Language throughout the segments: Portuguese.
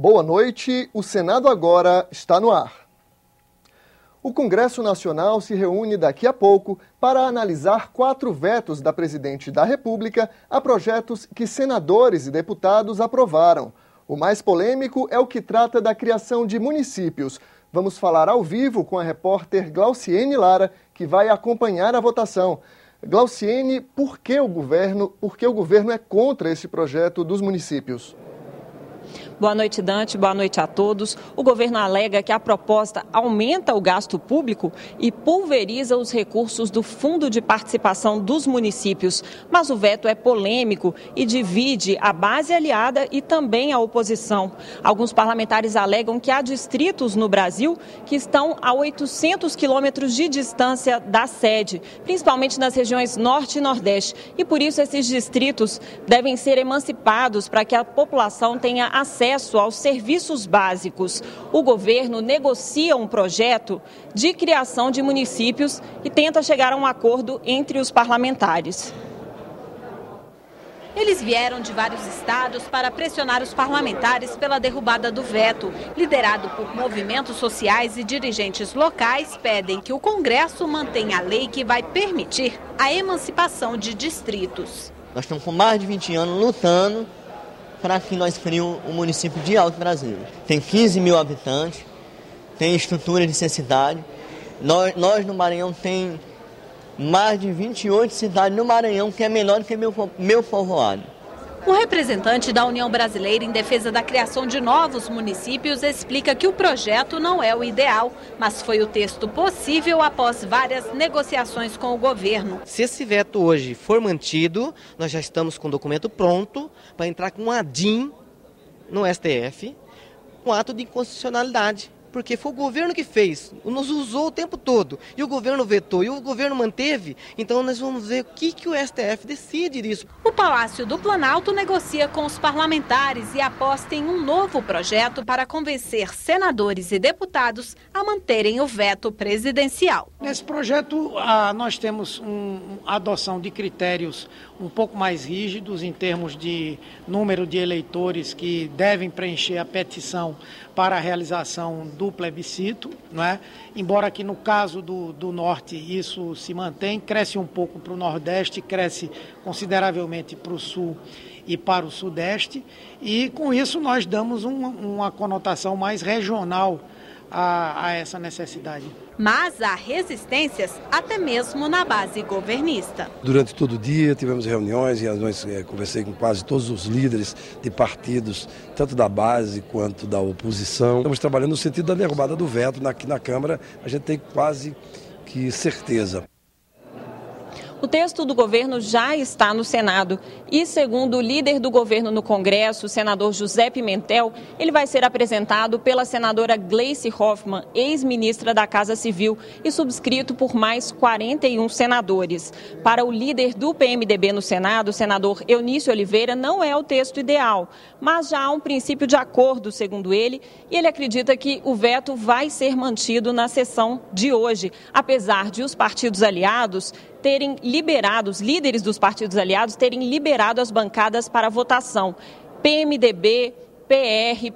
Boa noite, o Senado agora está no ar. O Congresso Nacional se reúne daqui a pouco para analisar 4 vetos da Presidente da República a projetos que senadores e deputados aprovaram. O mais polêmico é o que trata da criação de municípios. Vamos falar ao vivo com a repórter Glauciene Lara, que vai acompanhar a votação. Glauciene, por que o governo é contra esse projeto dos municípios? Boa noite, Dante. Boa noite a todos. O governo alega que a proposta aumenta o gasto público e pulveriza os recursos do Fundo de Participação dos Municípios. Mas o veto é polêmico e divide a base aliada e também a oposição. Alguns parlamentares alegam que há distritos no Brasil que estão a 800 quilômetros de distância da sede, principalmente nas regiões Norte e Nordeste. E por isso esses distritos devem ser emancipados para que a população tenha acesso aos serviços básicos. O governo negocia um projeto de criação de municípios e tenta chegar a um acordo entre os parlamentares. Eles vieram de vários estados para pressionar os parlamentares pela derrubada do veto. Liderado por movimentos sociais e dirigentes locais, pedem que o Congresso mantenha a lei que vai permitir a emancipação de distritos. Nós estamos com mais de 20 anos lutando para que nós criemos o município de Alto Brasília. Tem 15 mil habitantes, tem estrutura de cidade. Nós no Maranhão tem mais de 28 cidades no Maranhão, que é menor do que meu povoado. Um representante da União Brasileira em defesa da criação de novos municípios explica que o projeto não é o ideal, mas foi o texto possível após várias negociações com o governo. Se esse veto hoje for mantido, nós já estamos com o documento pronto para entrar com um ADIM no STF, um ato de inconstitucionalidade. Porque foi o governo que fez, nos usou o tempo todo, e o governo vetou, e o governo manteve, então nós vamos ver o que o STF decide disso. O Palácio do Planalto negocia com os parlamentares e aposta em um novo projeto para convencer senadores e deputados a manterem o veto presidencial. Nesse projeto, nós temos a adoção de critérios um pouco mais rígidos em termos de número de eleitores que devem preencher a petição para a realização do plebiscito, não é? Embora que no caso do Norte isso se mantém, cresce um pouco para o Nordeste, cresce consideravelmente para o Sul e para o Sudeste, e com isso nós damos uma conotação mais regional a essa necessidade. Mas há resistências até mesmo na base governista. Durante todo o dia tivemos reuniões, conversei com quase todos os líderes de partidos, tanto da base quanto da oposição. Estamos trabalhando no sentido da derrubada do veto. Aqui na Câmara a gente tem quase que certeza. O texto do governo já está no Senado e, segundo o líder do governo no Congresso, o senador José Pimentel, ele vai ser apresentado pela senadora Gleice Hoffmann, ex-ministra da Casa Civil, e subscrito por mais 41 senadores. Para o líder do PMDB no Senado, o senador Eunício Oliveira, não é o texto ideal, mas já há um princípio de acordo, segundo ele, e ele acredita que o veto vai ser mantido na sessão de hoje, apesar de os partidos aliados terem liberado, os líderes dos partidos aliados terem liberado as bancadas para votação. PMDB, PR,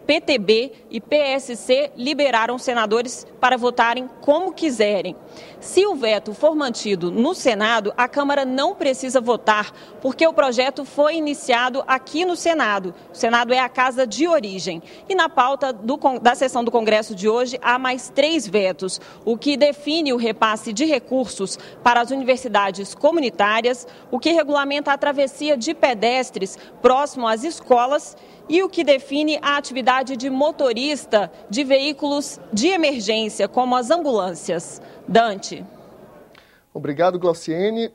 PTB e PSC liberaram senadores para votarem como quiserem. Se o veto for mantido no Senado, a Câmara não precisa votar, porque o projeto foi iniciado aqui no Senado. O Senado é a casa de origem. E na pauta da sessão do Congresso de hoje, há mais 3 vetos, o que define o repasse de recursos para as universidades comunitárias, o que regulamenta a travessia de pedestres próximo às escolas e o que define a atividade de motorista de veículos de emergência, como as ambulâncias. Dante. Obrigado, Glauciene.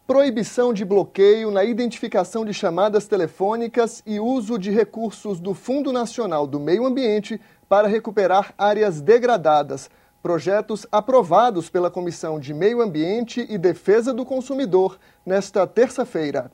Proibição de bloqueio na identificação de chamadas telefônicas e uso de recursos do Fundo Nacional do Meio Ambiente para recuperar áreas degradadas. Projetos aprovados pela Comissão de Meio Ambiente e Defesa do Consumidor nesta terça-feira.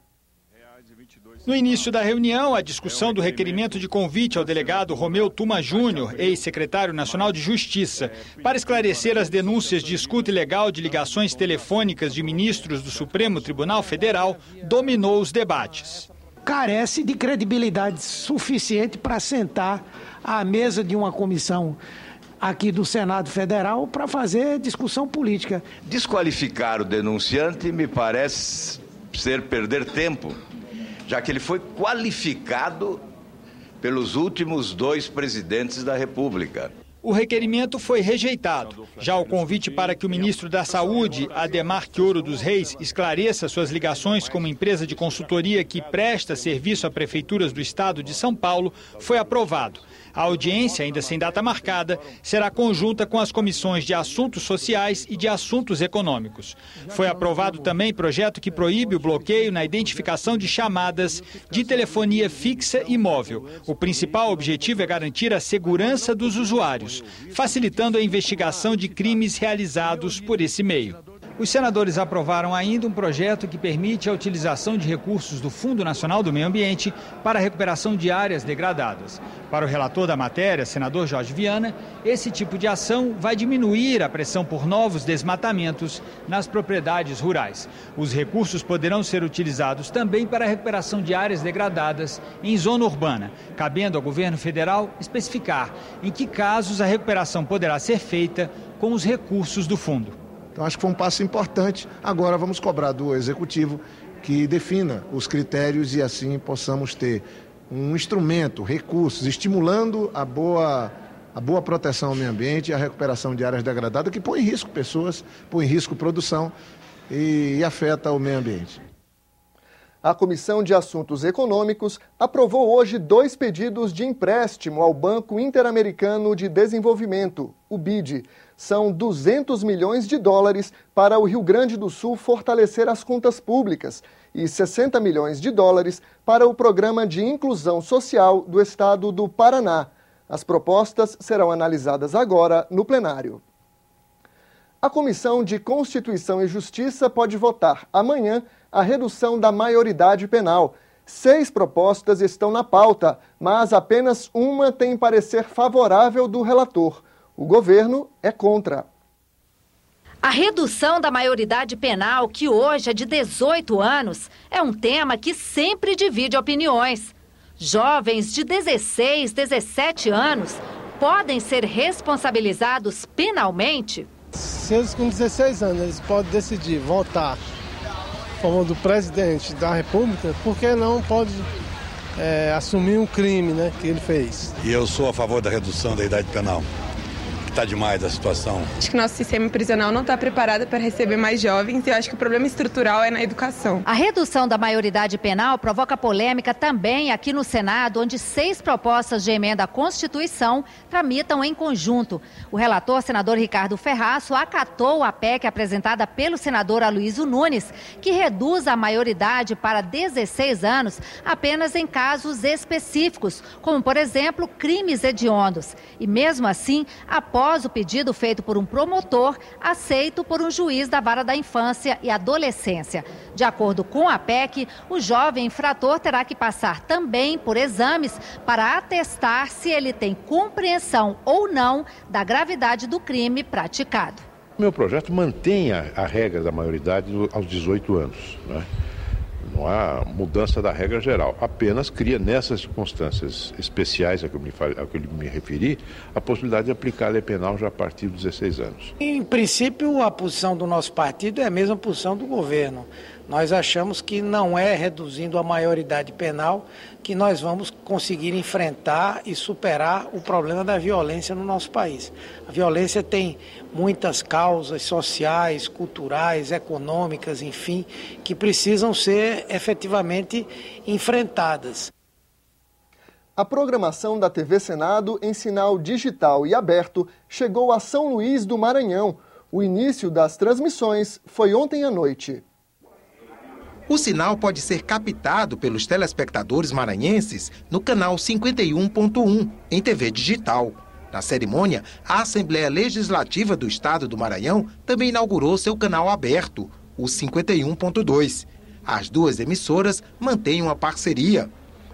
No início da reunião, a discussão do requerimento de convite ao delegado Romeu Tuma Júnior, ex-secretário nacional de Justiça, para esclarecer as denúncias de escuta ilegal de ligações telefônicas de ministros do Supremo Tribunal Federal, dominou os debates. carece de credibilidade suficiente para sentar à mesa de uma comissão aqui do Senado Federal para fazer discussão política. Desqualificar o denunciante me parece ser perder tempo, já que ele foi qualificado pelos últimos 2 presidentes da República. O requerimento foi rejeitado. Já o convite para que o ministro da Saúde, Adhemar Quioro dos Reis, esclareça suas ligações com uma empresa de consultoria que presta serviço a prefeituras do estado de São Paulo foi aprovado. A audiência, ainda sem data marcada, será conjunta com as comissões de Assuntos Sociais e de Assuntos Econômicos. Foi aprovado também projeto que proíbe o bloqueio na identificação de chamadas de telefonia fixa e móvel. O principal objetivo é garantir a segurança dos usuários, facilitando a investigação de crimes realizados por esse meio. Os senadores aprovaram ainda um projeto que permite a utilização de recursos do Fundo Nacional do Meio Ambiente para a recuperação de áreas degradadas. Para o relator da matéria, senador Jorge Viana, esse tipo de ação vai diminuir a pressão por novos desmatamentos nas propriedades rurais. Os recursos poderão ser utilizados também para a recuperação de áreas degradadas em zona urbana, cabendo ao governo federal especificar em que casos a recuperação poderá ser feita com os recursos do fundo. Então, acho que foi um passo importante. Agora vamos cobrar do Executivo que defina os critérios e assim possamos ter um instrumento, recursos, estimulando a boa proteção ao meio ambiente e a recuperação de áreas degradadas que põe em risco pessoas, põe em risco produção e afeta o meio ambiente. A Comissão de Assuntos Econômicos aprovou hoje 2 pedidos de empréstimo ao Banco Interamericano de Desenvolvimento, o BID. São 200 milhões de dólares para o Rio Grande do Sul fortalecer as contas públicas e 60 milhões de dólares para o Programa de Inclusão Social do Estado do Paraná. As propostas serão analisadas agora no plenário. A Comissão de Constituição e Justiça pode votar amanhã a redução da maioridade penal. 6 propostas estão na pauta, mas apenas uma tem parecer favorável do relator. O governo é contra. A redução da maioridade penal, que hoje é de 18 anos, é um tema que sempre divide opiniões. Jovens de 16, 17 anos podem ser responsabilizados penalmente? Se eles com 16 anos eles podem decidir votar a favor do presidente da República, por que não pode assumir um crime, né, que ele fez? E eu sou a favor da redução da idade penal. Está demais a situação. Acho que o nosso sistema prisional não está preparado para receber mais jovens e eu acho que o problema estrutural é na educação. A redução da maioridade penal provoca polêmica também aqui no Senado, onde 6 propostas de emenda à Constituição tramitam em conjunto. O relator, senador Ricardo Ferraço, acatou a PEC apresentada pelo senador Aloysio Nunes, que reduz a maioridade para 16 anos apenas em casos específicos, como, por exemplo, crimes hediondos. E mesmo assim, após o pedido feito por um promotor, aceito por um juiz da Vara da Infância e Adolescência. De acordo com a PEC, o jovem infrator terá que passar também por exames para atestar se ele tem compreensão ou não da gravidade do crime praticado. Meu projeto mantém a regra da maioridade aos 18 anos, né? Não há mudança da regra geral, apenas cria nessas circunstâncias especiais a que eu me referi, a possibilidade de aplicar a lei penal já a partir dos 16 anos. Em princípio, a posição do nosso partido é a mesma posição do governo. Nós achamos que não é reduzindo a maioridade penal que nós vamos conseguir enfrentar e superar o problema da violência no nosso país. A violência tem muitas causas sociais, culturais, econômicas, enfim, que precisam ser efetivamente enfrentadas. A programação da TV Senado em sinal digital e aberto chegou a São Luís do Maranhão. O início das transmissões foi ontem à noite. O sinal pode ser captado pelos telespectadores maranhenses no canal 51.1, em TV digital. Na cerimônia, a Assembleia Legislativa do Estado do Maranhão também inaugurou seu canal aberto, o 51.2. As 2 emissoras mantêm uma parceria.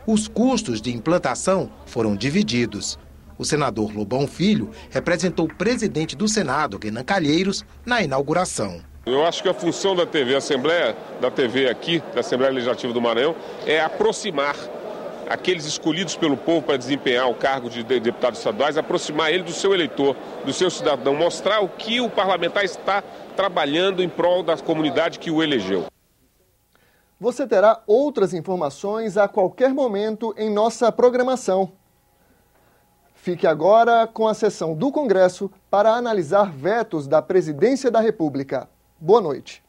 Os custos de implantação foram divididos. O senador Lobão Filho representou o presidente do Senado, Renan Calheiros, na inauguração. Eu acho que a função da TV, da TV aqui, da Assembleia Legislativa do Maranhão, é aproximar aqueles escolhidos pelo povo para desempenhar o cargo de deputados estaduais, aproximar ele do seu eleitor, do seu cidadão, mostrar o que o parlamentar está trabalhando em prol da comunidade que o elegeu. Você terá outras informações a qualquer momento em nossa programação. Fique agora com a sessão do Congresso para analisar vetos da Presidência da República. Boa noite.